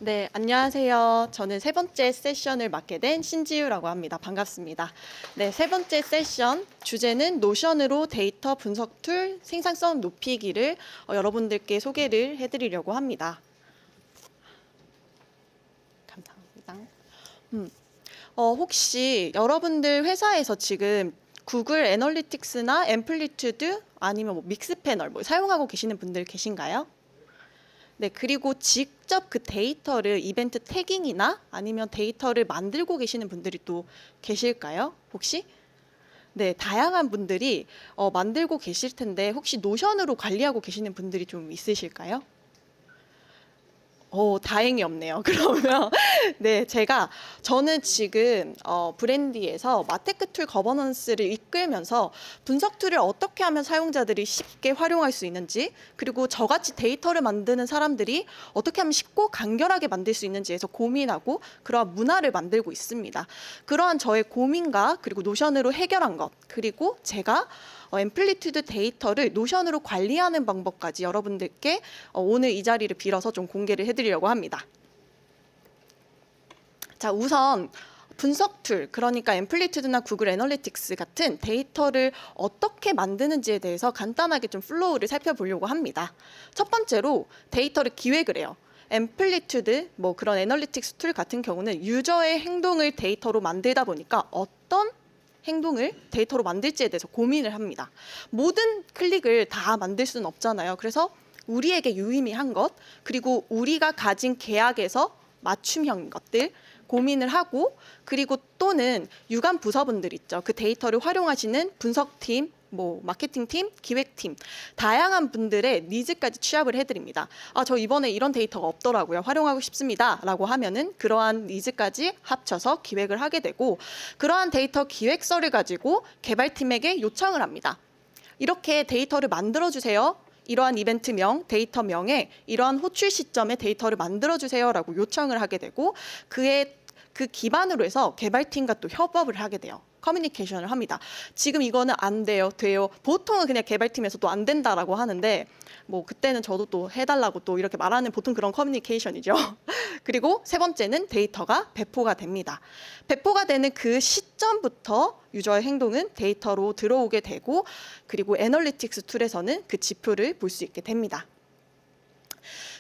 네, 안녕하세요. 저는 세 번째 세션을 맡게 된 신지유라고 합니다. 반갑습니다. 네, 세 번째 세션 주제는 노션으로 데이터 분석 툴 생산성 높이기를 여러분들께 소개를 해드리려고 합니다. 감사합니다. 혹시 여러분들 회사에서 지금 구글 애널리틱스나 앰플리튜드 아니면 믹스 패널 사용하고 계시는 분들 계신가요? 네, 그리고 직접 그 데이터를 이벤트 태깅이나 아니면 데이터를 만들고 계시는 분들이 또 계실까요? 혹시? 네, 다양한 분들이 만들고 계실 텐데 혹시 노션으로 관리하고 계시는 분들이 좀 있으실까요? 다행히 없네요. 그러면 네, 저는 지금 브랜디에서 마테크 툴 거버넌스를 이끌면서 분석 툴을 어떻게 하면 사용자들이 쉽게 활용할 수 있는지, 그리고 저같이 데이터를 만드는 사람들이 어떻게 하면 쉽고 간결하게 만들 수 있는지에서 고민하고 그러한 문화를 만들고 있습니다. 그러한 저의 고민과 그리고 노션으로 해결한 것, 그리고 제가 앰플리튜드 데이터를 노션으로 관리하는 방법까지 여러분들께 오늘 이 자리를 빌어서 좀 공개를 해드리려고 합니다. 자, 우선 분석 툴, 그러니까 앰플리튜드나 구글 애널리틱스 같은 데이터를 어떻게 만드는지에 대해서 간단하게 좀 플로우를 살펴보려고 합니다. 첫 번째로 데이터를 기획을 해요. 앰플리튜드, 그런 애널리틱스 툴 같은 경우는 유저의 행동을 데이터로 만들다 보니까 어떤 행동을 데이터로 만들지에 대해서 고민을 합니다. 모든 클릭을 다 만들 수는 없잖아요. 그래서 우리에게 유의미한 것, 그리고 우리가 가진 계약에서 맞춤형 것들 고민을 하고, 그리고 또는 유관 부서분들 있죠. 그 데이터를 활용하시는 분석팀, 마케팅팀, 기획팀, 다양한 분들의 니즈까지 취합을 해드립니다. 저 이번에 이런 데이터가 없더라고요. 활용하고 싶습니다. 라고 하면은 그러한 니즈까지 합쳐서 기획을 하게 되고, 그러한 데이터 기획서를 가지고 개발팀에게 요청을 합니다. 이렇게 데이터를 만들어주세요. 이러한 이벤트명, 데이터명에 이러한 호출 시점에 데이터를 만들어주세요라고 요청을 하게 되고, 그 기반으로 해서 개발팀과 또 협업을 하게 돼요. 커뮤니케이션을 합니다. 지금 이거는 안 돼요, 돼요. 보통은 그냥 개발팀에서 또 안 된다라고 하는데, 그때는 저도 또 해달라고 또 이렇게 말하는 보통 그런 커뮤니케이션이죠. 그리고 세 번째는 데이터가 배포가 됩니다. 배포가 되는 그 시점부터 유저의 행동은 데이터로 들어오게 되고, 그리고 애널리틱스 툴에서는 그 지표를 볼 수 있게 됩니다.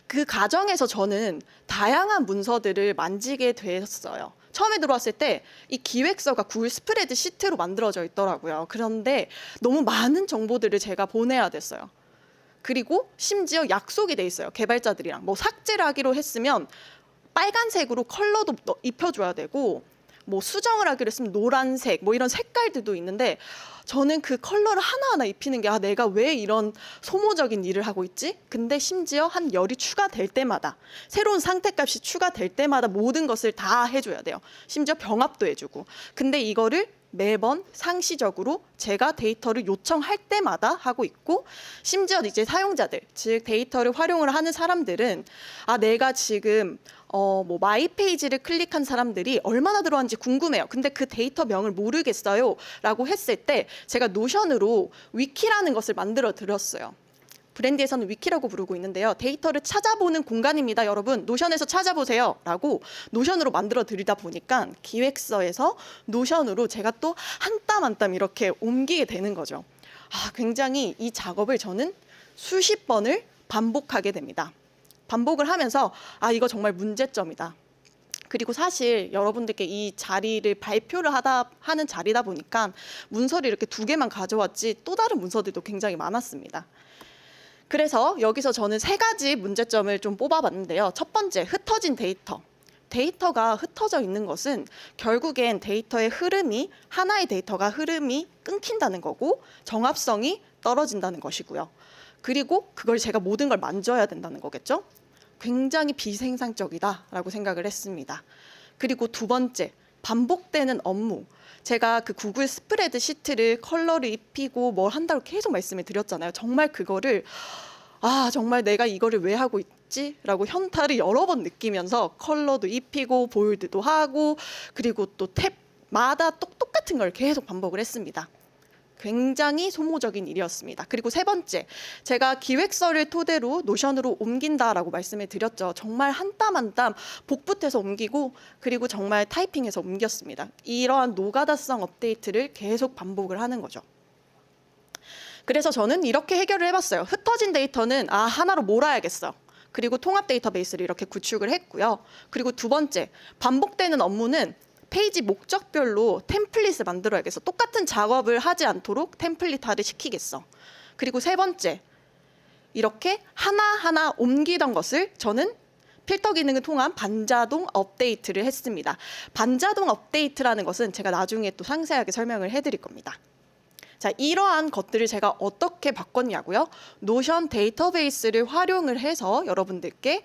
그 과정에서 저는 다양한 문서들을 만지게 됐어요. 처음에 들어왔을 때 이 기획서가 구글 스프레드 시트로 만들어져 있더라고요. 그런데 너무 많은 정보들을 제가 보내야 됐어요. 그리고 심지어 약속이 돼 있어요. 개발자들이랑 삭제를 하기로 했으면 빨간색으로 컬러도 입혀줘야 되고, 수정을 하기로 했으면 노란색, 이런 색깔들도 있는데, 저는 그 컬러를 하나하나 입히는 게 내가 왜 이런 소모적인 일을 하고 있지? 근데 심지어 한 열이 추가될 때마다, 새로운 상태값이 추가될 때마다 모든 것을 다 해줘야 돼요. 심지어 병합도 해주고. 근데 이거를 매번 상시적으로 제가 데이터를 요청할 때마다 하고 있고, 심지어 이제 사용자들, 즉 데이터를 활용을 하는 사람들은 내가 지금 마이 페이지를 클릭한 사람들이 얼마나 들어왔는지 궁금해요. 근데 그 데이터명을 모르겠어요. 라고 했을 때 제가 노션으로 위키라는 것을 만들어 드렸어요. 브랜디에서는 위키라고 부르고 있는데요. 데이터를 찾아보는 공간입니다. 여러분, 노션에서 찾아보세요. 라고 노션으로 만들어 드리다 보니까 기획서에서 노션으로 제가 또 한 땀 한 땀 이렇게 옮기게 되는 거죠. 굉장히 이 작업을 저는 수십 번을 반복하게 됩니다. 반복을 하면서 이거 정말 문제점이다. 그리고 사실 여러분들께 이 자리를 발표를 하는 자리다 보니까 문서를 이렇게 2개만 가져왔지 또 다른 문서들도 굉장히 많았습니다. 그래서 여기서 저는 3가지 문제점을 좀 뽑아봤는데요. 첫 번째, 흩어진 데이터. 데이터가 흩어져 있는 것은 결국엔 하나의 데이터가 흐름이 끊긴다는 거고, 정합성이 떨어진다는 것이고요. 그리고 그걸 제가 모든 걸 만져야 된다는 거겠죠? 굉장히 비생산적이다라고 생각을 했습니다. 그리고 2번째, 반복되는 업무. 제가 그 구글 스프레드 시트를 컬러를 입히고 뭘 한다고 계속 말씀을 드렸잖아요. 정말 그거를 정말 내가 이거를 왜 하고 있지? 라고 현타를 여러 번 느끼면서 컬러도 입히고 볼드도 하고, 그리고 또 탭마다 똑같은 걸 계속 반복을 했습니다. 굉장히 소모적인 일이었습니다. 그리고 세 번째, 제가 기획서를 토대로 노션으로 옮긴다라고 말씀을 드렸죠. 정말 한 땀 한 땀 복붙해서 옮기고 그리고 정말 타이핑해서 옮겼습니다. 이러한 노가다성 업데이트를 계속 반복을 하는 거죠. 그래서 저는 이렇게 해결을 해봤어요. 흩어진 데이터는 하나로 몰아야겠어. 그리고 통합 데이터베이스를 이렇게 구축을 했고요. 그리고 두 번째, 반복되는 업무는 페이지 목적별로 템플릿을 만들어야겠어. 똑같은 작업을 하지 않도록 템플릿화를 시키겠어. 그리고 세 번째, 이렇게 하나하나 옮기던 것을 저는 필터 기능을 통한 반자동 업데이트를 했습니다. 반자동 업데이트라는 것은 제가 나중에 또 상세하게 설명을 해드릴 겁니다. 자, 이러한 것들을 제가 어떻게 바꿨냐고요? 노션 데이터베이스를 활용을 해서 여러분들께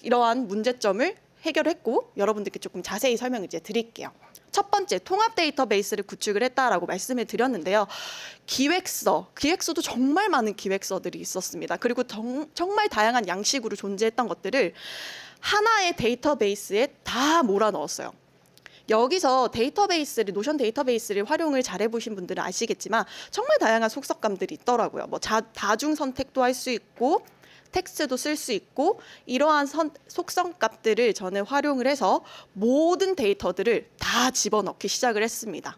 이러한 문제점을 해결했고 여러분들께 조금 자세히 설명을 이제 드릴게요. 첫 번째, 통합 데이터베이스를 구축을 했다라고 말씀을 드렸는데요. 기획서도 정말 많은 기획서들이 있었습니다. 그리고 정말 다양한 양식으로 존재했던 것들을 하나의 데이터베이스에 다 몰아 넣었어요. 여기서 노션 데이터베이스를 활용을 잘 해보신 분들은 아시겠지만 정말 다양한 속성감들이 있더라고요. 뭐 다중 선택도 할 수 있고 텍스트도 쓸 수 있고 이러한 속성값들을 저는 활용을 해서 모든 데이터들을 다 집어넣기 시작을 했습니다.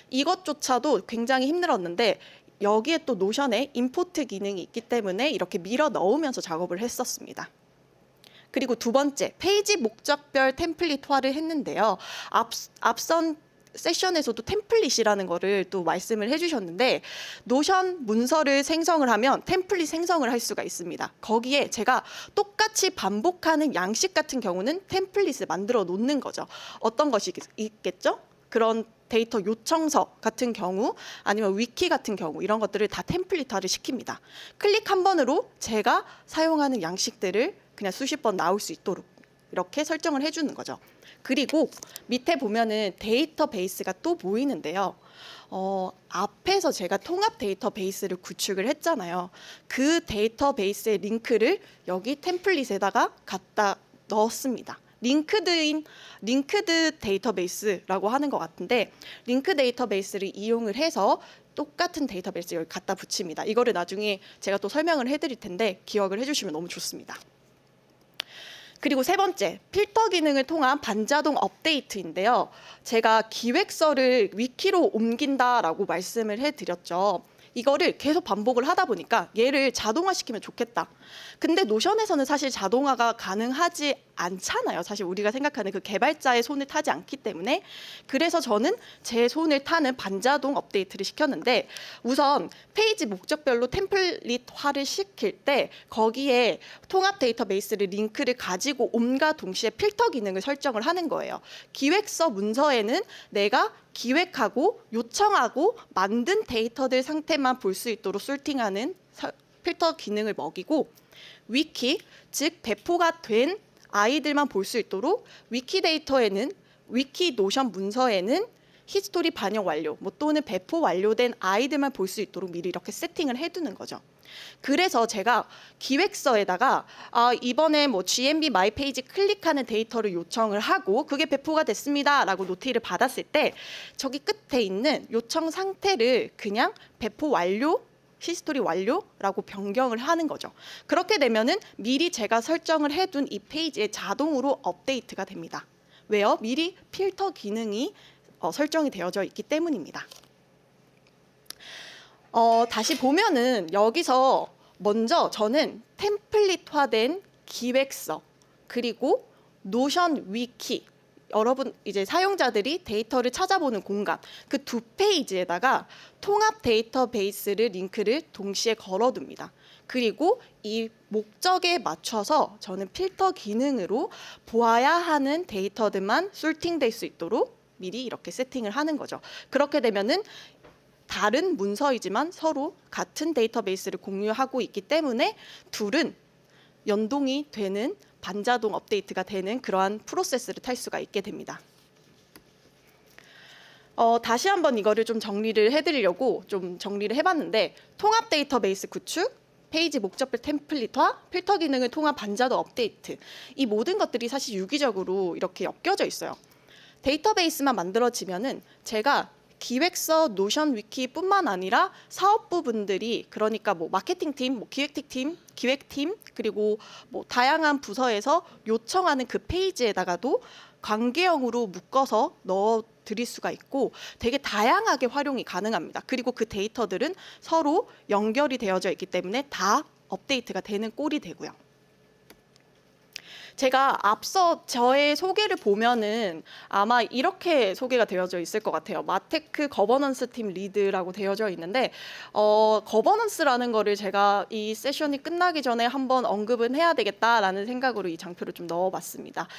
이것조차도 굉장히 힘들었는데 여기에 또 노션에 임포트 기능이 있기 때문에 이렇게 밀어 넣으면서 작업을 했었습니다. 그리고 두 번째, 페이지 목적별 템플릿화를 했는데요. 앞선 세션에서도 템플릿이라는 거를 또 말씀을 해주셨는데 노션 문서를 생성을 하면 템플릿 생성을 할 수가 있습니다. 거기에 제가 똑같이 반복하는 양식 같은 경우는 템플릿을 만들어 놓는 거죠. 어떤 것이 있겠죠? 그런 데이터 요청서 같은 경우 아니면 위키 같은 경우 이런 것들을 다 템플릿화를 시킵니다. 클릭 한 번으로 제가 사용하는 양식들을 그냥 수십 번 나올 수 있도록 이렇게 설정을 해주는 거죠. 그리고 밑에 보면은 데이터베이스가 또 보이는데요. 앞에서 제가 통합 데이터베이스를 구축을 했잖아요. 그 데이터베이스의 링크를 여기 템플릿에다가 갖다 넣었습니다. 링크드 데이터베이스라고 하는 것 같은데 링크 데이터베이스를 이용을 해서 똑같은 데이터베이스 여기 갖다 붙입니다. 이거를 나중에 제가 또 설명을 해드릴 텐데 기억을 해주시면 너무 좋습니다. 그리고 세 번째, 필터 기능을 통한 반자동 업데이트인데요. 제가 기획서를 위키로 옮긴다라고 말씀을 해드렸죠. 이거를 계속 반복을 하다 보니까 얘를 자동화시키면 좋겠다. 근데 노션에서는 사실 자동화가 가능하지 않잖아요. 사실 우리가 생각하는 그 개발자의 손을 타지 않기 때문에. 그래서 저는 제 손을 타는 반자동 업데이트를 시켰는데 우선 페이지 목적별로 템플릿화를 시킬 때 거기에 통합 데이터베이스를 링크를 가지고 옴과 동시에 필터 기능을 설정을 하는 거예요. 기획서 문서에는 내가 기획하고 요청하고 만든 데이터들 상태만 볼 수 있도록 솔팅하는 필터 기능을 먹이고 위키, 즉 배포가 된 아이들만 볼 수 있도록 위키 노션 문서에는 히스토리 반영 완료 또는 배포 완료된 아이들만 볼 수 있도록 미리 이렇게 세팅을 해두는 거죠. 그래서 제가 기획서에다가 이번에 GMB 마이 페이지 클릭하는 데이터를 요청을 하고 그게 배포가 됐습니다라고 노티를 받았을 때 저기 끝에 있는 요청 상태를 그냥 배포 완료 히스토리 완료라고 변경을 하는 거죠. 그렇게 되면은 미리 제가 설정을 해둔 이 페이지에 자동으로 업데이트가 됩니다. 왜요? 미리 필터 기능이 설정이 되어져 있기 때문입니다. 다시 보면은 여기서 먼저 저는 템플릿화된 기획서 그리고 노션 위키 여러분 이제 사용자들이 데이터를 찾아보는 공간 그 두 페이지에다가 통합 데이터베이스를 링크를 동시에 걸어둡니다. 그리고 이 목적에 맞춰서 저는 필터 기능으로 보아야 하는 데이터들만 솔팅될 수 있도록 미리 이렇게 세팅을 하는 거죠. 그렇게 되면은 다른 문서이지만 서로 같은 데이터베이스를 공유하고 있기 때문에 둘은 연동이 되는 반자동 업데이트가 되는 그러한 프로세스를 탈 수가 있게 됩니다. 다시 한번 이거를 좀 정리를 해드리려고 좀 정리를 해봤는데 통합 데이터베이스 구축, 페이지 목적별 템플릿화, 필터 기능을 통한 반자동 업데이트 이 모든 것들이 사실 유기적으로 이렇게 엮여져 있어요. 데이터베이스만 만들어지면은 제가 기획서 노션 위키뿐만 아니라 사업부분들이 그러니까 뭐 마케팅팀, 뭐 기획팀 그리고 뭐 다양한 부서에서 요청하는 그 페이지에다가도 관계형으로 묶어서 넣어 드릴 수가 있고 되게 다양하게 활용이 가능합니다. 그리고 그 데이터들은 서로 연결이 되어져 있기 때문에 다 업데이트가 되는 꼴이 되고요. 제가 앞서 저의 소개를 보면은 아마 이렇게 소개가 되어져 있을 것 같아요. 마테크 거버넌스 팀 리드라고 되어져 있는데 거버넌스라는 거를 제가 이 세션이 끝나기 전에 한번 언급은 해야 되겠다라는 생각으로 이 장표를 좀 넣어봤습니다.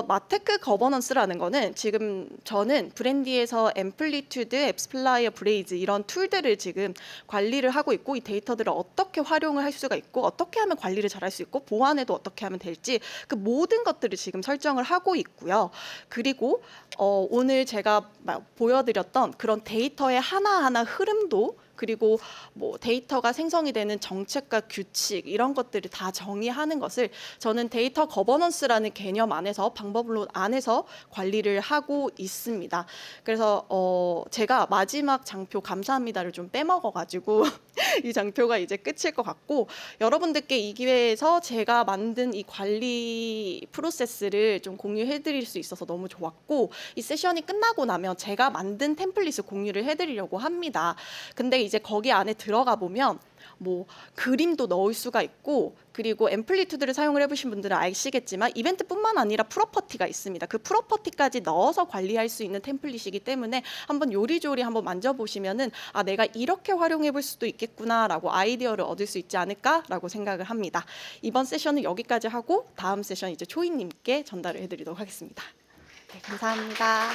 마테크 거버넌스라는 거는 지금 저는 브랜디에서 앰플리튜드, 앱스플라이어, 브레이즈 이런 툴들을 지금 관리를 하고 있고 이 데이터들을 어떻게 활용을 할 수가 있고 어떻게 하면 관리를 잘할 수 있고 보안에도 어떻게 하면 될지 그 모든 것들을 지금 설정을 하고 있고요. 그리고 오늘 제가 보여드렸던 그런 데이터의 하나하나 흐름도 그리고 뭐 데이터가 생성이 되는 정책과 규칙 이런 것들을 다 정의하는 것을 저는 데이터 거버넌스라는 개념 안에서 방법론 안에서 관리를 하고 있습니다. 그래서 제가 마지막 장표 감사합니다를 좀 빼먹어가지고 이 장표가 이제 끝일 것 같고 여러분들께 이 기회에서 제가 만든 이 관리 프로세스를 좀 공유해드릴 수 있어서 너무 좋았고 이 세션이 끝나고 나면 제가 만든 템플릿을 공유를 해드리려고 합니다. 근데 이제 거기 안에 들어가 보면 뭐 그림도 넣을 수가 있고 그리고 앰플리튜드를 사용을 해보신 분들은 아시겠지만 이벤트뿐만 아니라 프로퍼티가 있습니다. 그 프로퍼티까지 넣어서 관리할 수 있는 템플릿이기 때문에 한번 요리조리 한번 만져보시면은 아 내가 이렇게 활용해 볼 수도 있겠구나라고 아이디어를 얻을 수 있지 않을까라고 생각을 합니다. 이번 세션은 여기까지 하고 다음 세션 이제 초이님께 전달을 해드리도록 하겠습니다. 네, 감사합니다.